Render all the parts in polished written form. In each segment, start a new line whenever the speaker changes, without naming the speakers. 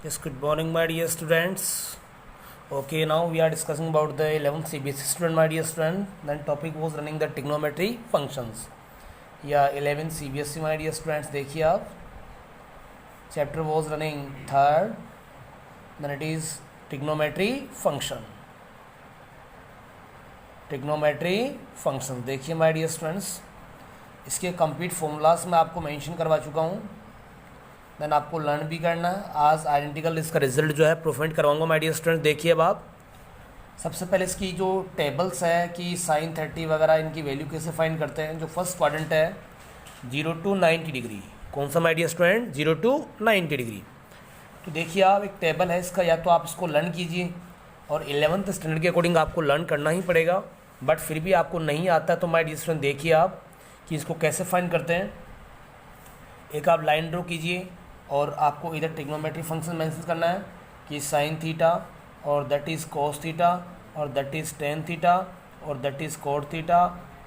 Yes, good morning, my dear students. Okay, now we are discussing about the 11th CBSE student, my dear student. Then topic was running the trigonometry functions. या 11th CBSE, my dear students, देखिए आप chapter was running third. Then it is trigonometry function. Trigonometry functions देखिए my dear students, इसके complete formulas मैं आपको mention करवा चुका हूँ. देन आपको लर्न भी करना है. आज आइडेंटिकल इसका रिजल्ट जो है प्रोफाइंड करवाऊंगा माय डियर स्टूडेंट. देखिए अब आप सबसे पहले इसकी जो टेबल्स है कि साइन 30 वगैरह इनकी वैल्यू कैसे फाइंड करते हैं. जो फर्स्ट क्वाड्रेंट है 0 to 90 डिग्री, कौन सा my dear student 0 to 90 degree. तो देखिए आप एक टेबल है इसका, या तो आप इसको लर्न कीजिए और 11th स्टैंडर्ड के अकॉर्डिंग आपको लर्न करना ही पड़ेगा. बट फिर भी आपको नहीं आता है तो माय डियर स्टूडेंट देखिए आप कि इसको कैसे फाइंड करते हैं. एक आप लाइन ड्रॉ कीजिए और आपको इधर ट्रिग्नोमेट्री फंक्शन मेंशन करना है कि साइन थीटा और दैट इज़ कोस थीटा और दैट इज़ टेन थीटा और दैट इज़ कोट थीटा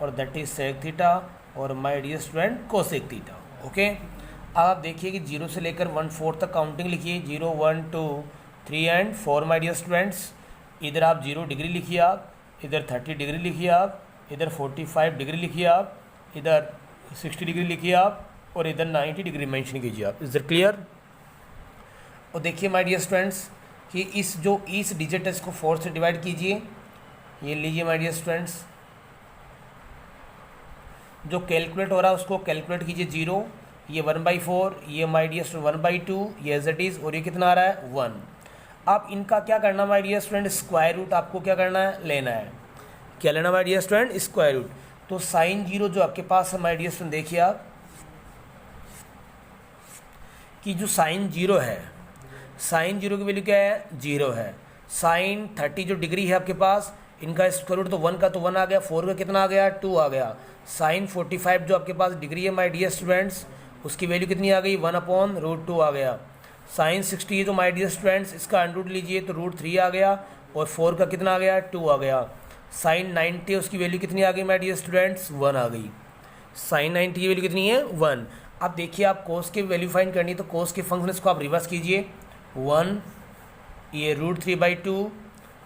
और दैट इज़ सेक थीटा और my dear student cosec theta. Okay, अब आप देखिए कि 0 से लेकर 1/4 तक काउंटिंग लिखिए. 0 1 2 3 एंड 4 माय डियर स्टूडेंट्स. इधर आप 0 डिग्री लिखिए, आप इधर 30 डिग्री लिखिए, आप इधर 45 डिग्री लिखिए, आप इधर 60 डिग्री लिखिए, आप और इधर 90 डिग्री मेंशन कीजिए आप. Is it clear? और देखिए माय डियर स्टूडेंट्स कि इस जो इस डिजिट है इसको 4 से डिवाइड कीजिए. ये लीजिए माय डियर स्टूडेंट्स, जो कैलकुलेट हो रहा है उसको कैलकुलेट कीजिए. 0, ये 1/4, ये माय डियर स्टूडेंट 1/2, ये एज इट इज़, और ये कितना आ रहा है 1. आप इनका क्या करना my dear student, square root आपको क्या करना है, लेना है. क्या लेना my dear student, square root. तो साइन 0 जो आपके पास है माय डियर स्टूडेंट, देखिए आप कि जो साइन 0 है, साइन 0 की वैल्यू क्या है, 0 है. साइन 30 जो डिग्री है आपके पास, इनका स्क्वायर रूट तो 1 का तो 1 आ गया, 4 का कितना आ गया, 2 आ गया. साइन 45 जो आपके पास डिग्री है माय डियर स्टूडेंट्स, उसकी वैल्यू कितनी आ गई, 1/√2 आ गया. साइन 60 जो माय डियर स्टूडेंट्स, इसका अंडरूट लीजिए तो √3 आ गया और 4 का कितना आ गया, 2 आ गया. साइन 90 उसकी वैल्यू कितनी आ गई माय डियर स्टूडेंट्स, 1 आ गई. साइन 90 की वैल्यू कितनी है, 1. अब देखिए आप कोस की वैल्यू फाइंड करनी है तो कोस के फंक्शन इसको आप रिवर्स कीजिए. 1, ये √3/2,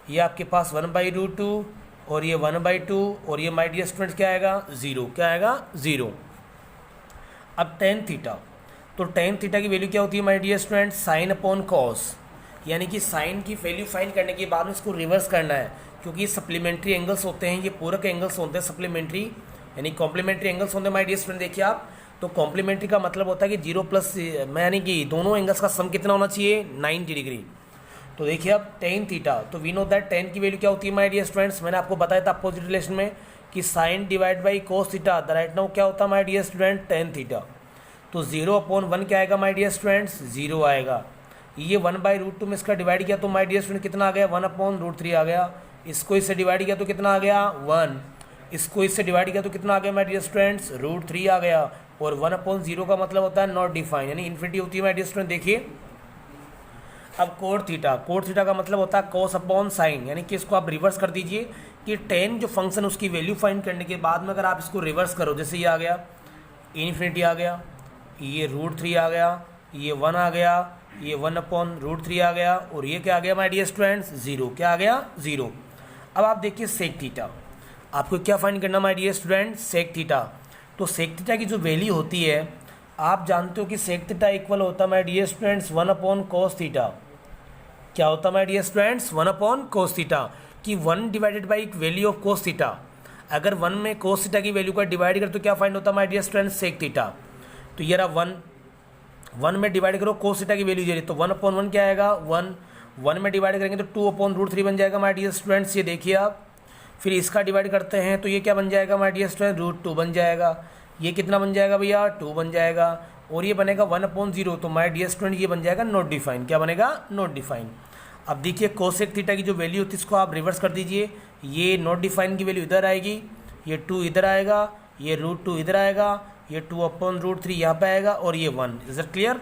ये आपके पास 1/√2 और ये 1/2 और ये माय डियर स्टूडेंट्स क्या आएगा, 0. क्या आएगा, 0. अब टेन थीटा, तो टेन थीटा की वैल्यू क्या होती है my dear students, sine upon cos. यानी कि साइन की वैल्यू फाइंड करने के बाद में इसको रिवर्स करना है, क्योंकि ये सप्लीमेंट्री एंगल्स होते हैं, ये पूरक एंगल्स होते हैं सप्लीमेंट्री, यानी कॉम्प्लीमेंट्री एंगल्स होते हैं माय डियर स्टूडेंट. देखिए आप, तो कॉम्प्लीमेंट्री का मतलब होता है कि 0+ में, यानी कि दोनों एंगल्स का सम कितना होना चाहिए, 90 डिग्री. तो देखिए अब टेन थीटा, तो वी नो दैट टेन की वैल्यू क्या होती है माय डियर स्टूडेंट्स, मैंने आपको बताया था अपोजिट रिलेशन में कि sine divide by cos theta, the right now क्या होता है my dear student, tan theta. तो 0/1 क्या आएगा माय डियर स्टूडेंट्स, 0 आएगा. ये 1/√2 में इसका डिवाइड किया तो माय डियर स्टूडेंट कितना आ गया, 1/√3 आ गया. इसको इससे डिवाइड किया तो कितना आ गया, 1. इसको इससे डिवाइड किया तो कितना आ गया माय डियर स्टूडेंट्स, √3 आ गया. और 1/0 का मतलब होता है नॉट डिफाइन, यानी इन्फिनिटी होती है माय डियर स्टूडेंट. देखिए अब कोट थीटा, कोट थीटा का मतलब होता है कोस अपॉन साइन, यानी कि इसको आप रिवर्स कर दीजिए कि टेन जो फंक्शन उसकी वैल्यू फाइंड करने के बाद में अगर आप इसको रिवर्स करो, जैसे ये आ गया इन्फिनिटी आ गया, ये √3 आ गया, ये 1 आ गया, ये 1/√3 आ गया और ये क्या आ गया माय डियर स्टूडेंट्स, 0. क्या आ गया, 0. अब आप देखिए सेक थीटा, आपको क्या फाइंड करना my dear student, sec theta. तो सेक थीटा की जो वैल्यू होती है, आप जानते हो कि सेक थीटा इक्वल होता है my dear students 1/cos theta. क्या होता है my dear students, 1/cos theta, कि 1 divided by value of cos theta. अगर 1 में कोस थीटा की वैल्यू का डिवाइड कर तो क्या फाइंड होता है my dear students, sec theta. तो ये रहा 1 में डिवाइड करो कोस थीटा की वैल्यू दे रही, तो 1/1 क्या आएगा, 1 में डिवाइड करेंगे तो 2/√3 बन जाएगा माय डियर स्टूडेंट्स. ये देखिए आप, फिर इसका डिवाइड करते हैं तो ये क्या बन जाएगा माय डियर स्टूडेंट, √2 बन जाएगा. ये कितना बन जाएगा भैया, 2 बन जाएगा. और ये बनेगा 1/0, तो माय डियर स्टूडेंट ये बन जाएगा नॉट डिफाइन. क्या बनेगा, नॉट डिफाइन. अब देखिए कोसेक थीटा की जो वैल्यू होती है इसको आप रिवर्स कर दीजिए. ये नॉट डिफाइन की वैल्यू इधर आएगी, ये 2 इधर आएगा, ये √2 इधर आएगा, ये 2/√3 यहाँ पे आएगा और ये 1. Is it clear?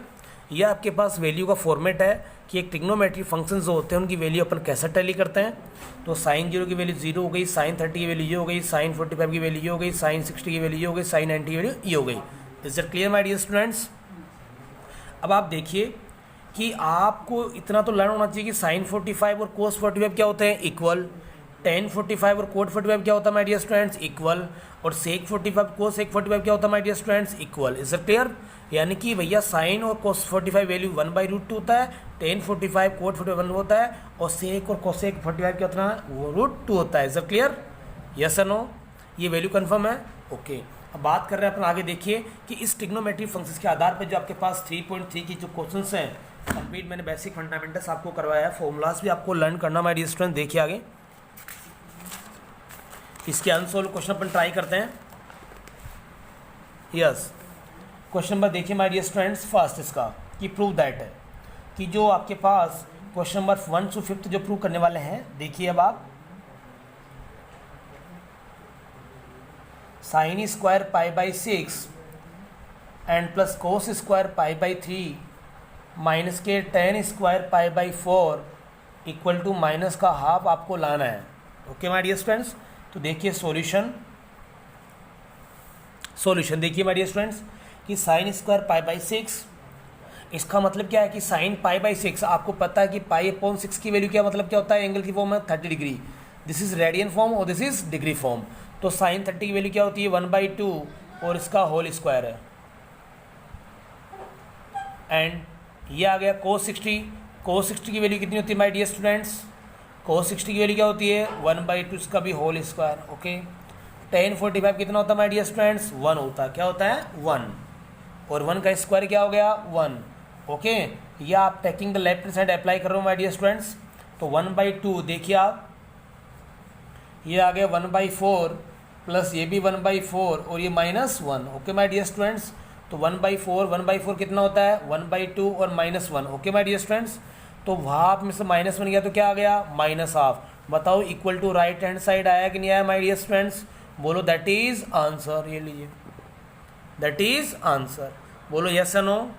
ये आपके पास वैल्यू का फॉर्मेट है कि एक ट्रिग्नोमेट्री फंक्शंस जो होते हैं उनकी वैल्यू अपन कैसे टैली करते हैं. तो साइन 0 की वैल्यू 0 हो गई, साइन 30 की वैल्यू ये हो गई, साइन 45 की वैल्यू ये हो गई, साइन 60 की वैल्यू ये हो गई, साइन 90 की वैल्यू ये हो गई. Is it clear my dear students? अब आप देखिए कि आपको इतना तो लर्न होना चाहिए कि साइन 45 और कोस 45 क्या होते हैं, इक्वल। टेन 45 और कोट 45 क्या होता है माय डियर स्टूडेंट्स, इक्वल। और सेक 45 कोस सेक 45 क्या होता है my dear students, equal. Is it clear? यानी कि भैया साइन और कोस 45 वैल्यू 1/√2 होता है, टेन 45 कोट 45 होता है, और सेक और कोसेक 45 क्या होता है, वो √2 होता है। Is it clear? यस और नो? ये वैल्यू कन्फर्म है? ओके। अब बात कर रहे हैं अपन आगे, देखिए कि इस ट्रिग्नोमेट्रिक फंक्शंस के आधार पर जो आपके पास 3.3 की जो क्वेश्चंस हैं, कंप्लीट मैंने बेसिक फंडामेंटल्स आपको करवाया है, फॉर्मूलाज भी आपको लर्न करना माय डियर स्टूडेंट। देखिए आगे इसके अनसोल्व क्वेश्चन अपन ट्राई करते हैं। यस, क्वेश्चन नंबर देखिए माय डियर स्टूडेंट्स, फर्स्ट इसका कि प्रूव दैट है कि जो आपके पास क्वेश्चन नंबर 1 से 5 जो प्रूव करने वाले हैं, देखिए अब आप sine square π/6 and plus cos square π/3 minus के tan square π/4 equal to minus का हाफ आपको लाना है। ओके माय डियर स्टूडेंट्स, तो देखिए सॉल्यूशन देखिए माय डियर स्टूडेंट्स कि साइन स्क्वायर π/6, इसका मतलब क्या है कि साइन π/6, आपको पता है कि π/6 की वैल्यू क्या मतलब क्या होता है, एंगल की फॉर्म है 30 degree. This is radian form और दिस इज डिग्री फॉर्म। तो साइन 30 की वैल्यू क्या होती है, 1/2 और इसका होल स्क्वायर है। एंड ये आ गया cos 60 की वैल्यू कितनी होती है माय डियर स्टूडेंट्स, cos 60 की वैल्यू क्या होती है, 1/2 इसका भी होल स्क्वायर। ओके। टेन 45 कितना होता है माय डियर स्टूडेंट्स, 1 होता है। क्या होता है, 1, और 1 का स्क्वायर क्या हो गया, 1। ओके, ये आप taking the left hand side apply कर रहे हो माय डियर स्टूडेंट्स। तो 1/2 देखिए आप, ये आ गया 1/4 प्लस ये भी 1/4 और ये -1। ओके माय डियर स्टूडेंट्स, तो 1/4 कितना होता है, 1/2 और -1। ओके माय डियर स्टूडेंट्स, तो हाफ में से -1 गया तो क्या आ गया, -हाफ। बताओ equal to right hand side आया कि नहीं आया माय डियर स्टूडेंट्स, बोलो दैट इज आंसर। ये लीजिए दैट इज आंसर, बोलो यस या नो।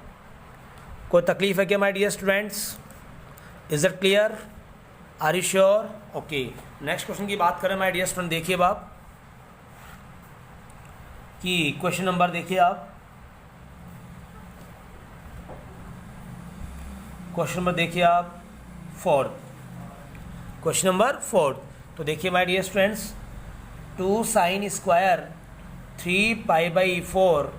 कोई तकलीफ है क्या my dear students, is it clear, are you sure? Okay, next question की बात करें माय डियर स्टूडेंट, देखिए आप कि क्वेश्चन नंबर देखिए आप, क्वेश्चन नंबर देखिए आप 4, क्वेश्चन नंबर 4। तो देखिए my dear students, 2 sine square 3π/4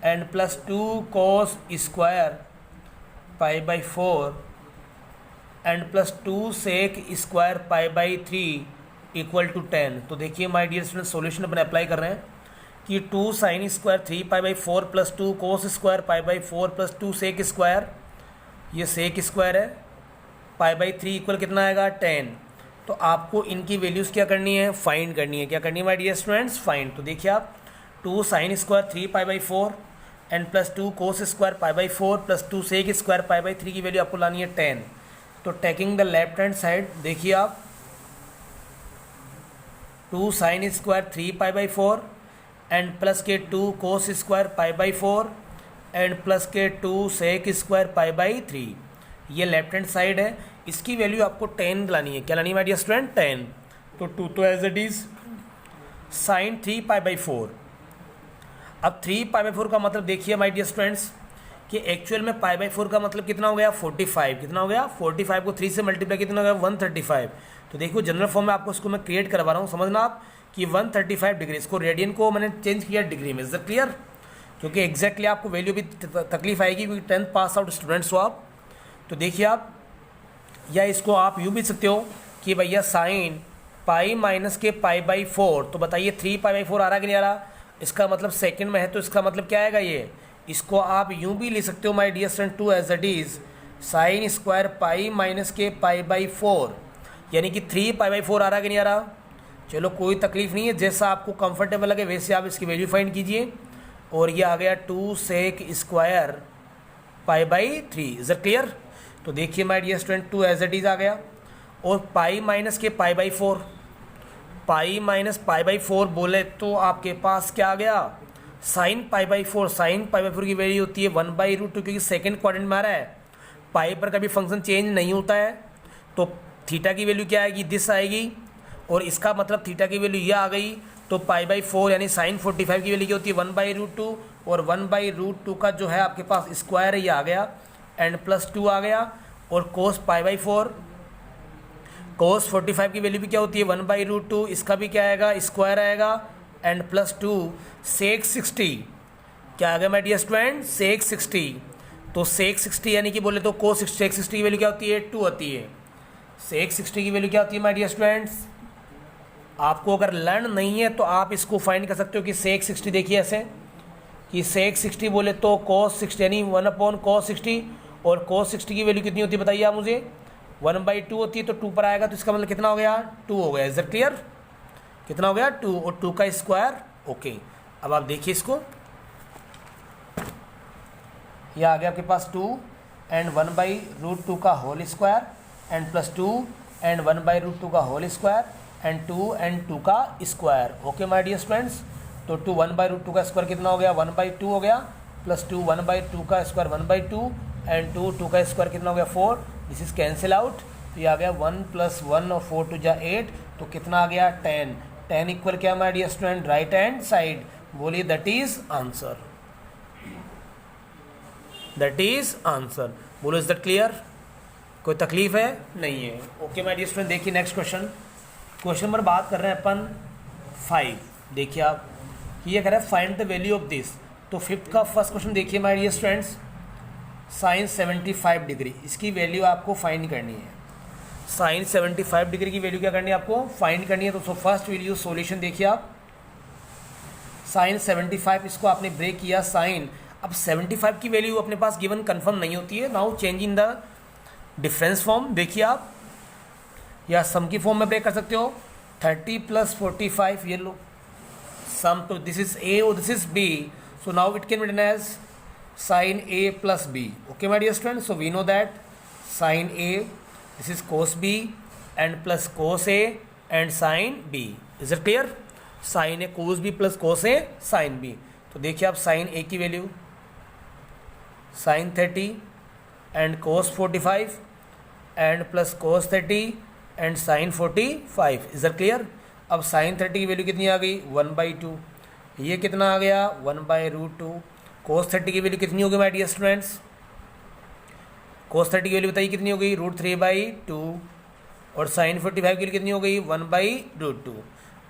and plus 2 cos square π/4 and plus 2 sec square π/3 equal to 10। तो देखिए माय डियर स्टूडेंट, सॉल्यूशन अपन अप्लाई कर रहे हैं कि 2 sine square 3π/4 plus 2 cos square π/4 plus 2 sec square, ये सेक स्क्वायर है, π/3 इक्वल कितना आएगा, 10। तो आपको इनकी वैल्यूज़ क्या करनी है, फाइंड करनी है। क्या करनी है माय डियर स्टूडेंट्स, फाइंड। तो देखिए आप 2 sine square 3π/4 and plus 2 cos square π/4 plus 2 sec square π/3 की वैल्यू आपको लानी है 10। तो taking the left hand side देखिए आप, 2 साइन स्क्वायर 3π/4 एंड प्लस के 2 कोस स्क्वायर π/4 एंड प्लस के 2 सेक स्क्वायर π/3, ये लेफ्ट हैंड साइड है, इसकी वैल्यू आपको 10 लानी है। क्या लानी है माय डियर स्टूडेंट, 10। तो 2 तो एज इट इज साइन 3π/4। अब 3π/4 का मतलब देखिए माय डियर स्टूडेंट्स कि एक्चुअल में π/4 का मतलब कितना हो गया, 45। कितना हो गया, 45 को 3 से मल्टीप्लाई कितना हो गया, 135। तो देखो जनरल फॉर्म में आपको इसको मैं क्रिएट करवा रहा हूँ, समझना आप कि 135 डिग्री, इसको रेडियन को मैंने चेंज किया डिग्री में। Is that clear? क्योंकि एग्जैक्टली आपको वैल्यू भी तकलीफ आएगी क्योंकि 10th पास आउट स्टूडेंट्स हो आप। तो देखिए आप, या इसको आप यूँ भी सकते हो कि भैया साइन पाई माइनस के π/4, तो बताइए 3π/4 आ रहा कि नहीं आ रहा, इसका मतलब सेकंड में है, तो इसका मतलब क्या आएगा, ये इसको आप यूँ भी ले सकते हो my dear student, 2 as it is sine square pi minus के π/4, यानी कि 3π/4 आ रहा कि नहीं आ रहा। चलो कोई तकलीफ नहीं है, जैसा आपको कंफर्टेबल लगे वैसे आप इसकी वैल्यू फाइंड कीजिए। और ये आ गया 2 sec square π/3। Is it clear? तो देखिए my dear student, 2 as it is आ गया, और पाई माइनस के π/4, पाई माइनस π/4 बोले तो आपके पास क्या आ गया, साइन π/4। साइन π/4 की वैल्यू होती है 1/√2, क्योंकि सेकेंड क्वाड्रेंट में आ रहा है, पाई पर कभी फंक्शन चेंज नहीं होता है। तो थीटा की वैल्यू क्या आएगी, दिस आएगी, और इसका मतलब थीटा की वैल्यू ये आ गई, तो π/4 यानी साइन 45 की वैल्यू क्या होती है 1/√2, और 1/√2 का जो है आपके पास स्क्वायर है ये आ गया एंड +2 आ गया, और कोस π/4 कोस 45 की वैल्यू भी क्या होती है 1/√2, इसका भी क्या आएगा स्क्वायर आएगा एंड +2 सेक 60 क्या आ गया माय डियर स्टूडेंट सेक 60। तो सेक 60 यानी कि बोले तो कोस सेक 60 की वैल्यू क्या होती है 2 होती है। सेक 60 की वैल्यू क्या होती है माय डियर स्टूडेंट्स, आपको अगर लर्न नहीं है तो आप इसको फाइंड कर सकते हो कि सेक 60 देखिए ऐसे कि सेक 60 बोले तो कोस 60 यानी 1/cos 60, और cos 60 की वैल्यू कितनी होती है बताइए आप मुझे 1/2 होती है, तो 2 पर आएगा तो इसका मतलब कितना हो गया 2 हो गया। इज इट क्लियर, कितना हो गया 2, और 2 का स्क्वायर। ओके अब आप देखिए इसको, ये आ गया आपके पास 2 एंड 1/√2 का होल स्क्वायर एंड +2 एंड 1/√2 का होल स्क्वायर एंड 2 एंड 2 का square. Okay my dear students, तो 2 1/√2 का स्क्वायर कितना हो गया 1/2 हो गया, +2 1/2 का स्क्वायर 1/2 एंड 2 का स्क्वायर कितना हो गया 4, दिस इज कैंसिल आउट, तो ये आ गया 1 + 1 और 4 × 8, तो कितना आ गया 10। 10 इक्वल क्या my dear student right hand side, बोलिए that is answer, that is answer. बोलो इज दैट क्लियर, कोई तकलीफ है नहीं है। ओके माय डियर स्टूडेंट, देखिए नेक्स्ट क्वेश्चन नंबर बात कर रहे हैं अपन 5। देखिए आप ये कह रहे हैं find the value of this, तो 5th का फर्स्ट क्वेश्चन देखिए my dear students, sine 75 degree इसकी वैल्यू आपको फाइंड करनी है। साइन 75 डिग्री की वैल्यू क्या करनी है आपको फाइंड करनी है। तो फर्स्ट विल यूज सॉल्यूशन, देखिए आप साइन 75 इसको आपने ब्रेक किया साइन, अब 75 की वैल्यू अपने पास गिवन कंफर्म नहीं होती है, now change in the difference form. देखिए आप या सम की फॉर्म में ब्रेक कर सकते हो, 30 + 45 ये लो सम, तो दिस इज ए और this is B, so now it can be written as sin A + B. Okay my dear students, so we know that sin A this is cos B and plus cos A and sin B. Is it clear? sin A cos B plus cos A sin B. तो देखिए आप sin A की value sin 30 and cos 45 and plus cos 30 and sin 45. Is that clear? अब sin 30 की value कितनी आ गई 1/2, ये कितना आ गया 1/√2, cos 30 की वैल्यू कितनी होगी माय डियर स्टूडेंट्स, cos 30 की वैल्यू बताइए कितनी हो गई √3/2, और sin 45 की वैल्यू कितनी हो गई 1/√2।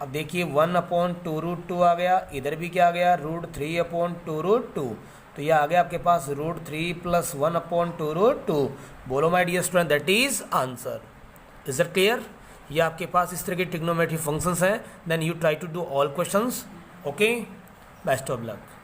अब देखिए 1/2√2 आ गया, इधर भी क्या आ गया √3/2√2, तो ये आ गया आपके पास √3 + 1/2√2। बोलो my dear student that is answer. Is it clear? ये आपके पास इस तरह के ट्रिग्नोमेट्री फंक्शंस हैं, then you try to do all questions. Okay, best of luck.